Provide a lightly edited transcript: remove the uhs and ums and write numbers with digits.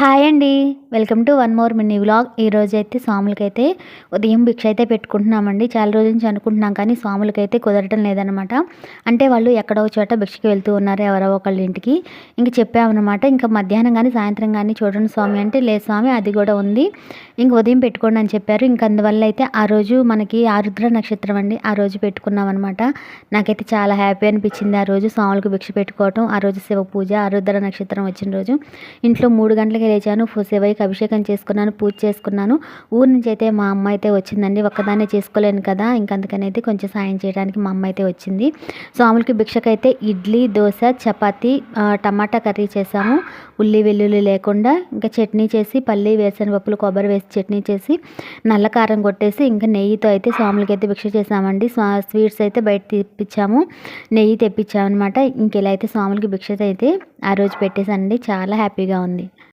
Hi అండి. Welcome to one more mini vlog. ఈరోజైతే స్వాములకైతే ఉదయం భిక్ష అయితే పెట్టుకుంటున్నామండి. చాలా రోజుల నుంచి అనుకుంటున్నాం కానీ స్వాములకైతే కుదరటం లేదనమాట. అంటే వాళ్ళు ఎక్కడో చోట భిక్షకి వెళ్తూ ఉన్నారు ఎవరో ఒకళ్ళ ఇంటికి. ఇంక చెప్పామన్నమాట. ఇంకా మధ్యాహ్నం కానీ సాయంత్రం కానీ చూడండి స్వామి అంటే, లేదు స్వామి అది కూడా ఉంది, ఇంక ఉదయం పెట్టుకోండి అని చెప్పారు. ఇంక అందువల్ల అయితే ఆ రోజు మనకి ఆరుద్ర నక్షత్రం అండి, ఆ రోజు పెట్టుకున్నాం అనమాట. నాకైతే చాలా హ్యాపీ అనిపించింది ఆ రోజు స్వాములకు భిక్ష పెట్టుకోవటం. ఆ రోజు శివ పూజ, ఆరుద్ర నక్షత్రం వచ్చిన రోజు. ఇంట్లో 3 గంటలకి లేచాను, శివయ్యకి అభిషేకం చేసుకున్నాను, పూజ చేసుకున్నాను. ఊరు నుంచి అయితే మా అమ్మ అయితే వచ్చిందండి. ఒక్కదాన్నే చేసుకోలేను కదా, అందుకని అయితే కొంచెం సాయం చేయడానికి మా అమ్మ అయితే వచ్చింది. స్వాములకి భిక్షకైతే ఇడ్లీ, దోశ, చపాతీ, టమాటా కర్రీ చేసాము, ఉల్లి వెల్లుల్లి లేకుండా. ఇంకా చట్నీ చేసి పల్లి వేరుశనగపప్పులు కొబ్బరి వేసి చట్నీ చేసి నల్ల కారం కొట్టేసి ఇంకా నెయ్యితో అయితే స్వాములకి అయితే భిక్ష చేసామండి. స్వీట్స్ అయితే బయట తెప్పించాము, నెయ్యి తెప్పించామన్నమాట. ఇంక ఇలా అయితే స్వాములకి భిక్ష అయితే ఆ రోజు పెట్టేశానండి. చాలా హ్యాపీగా ఉంది.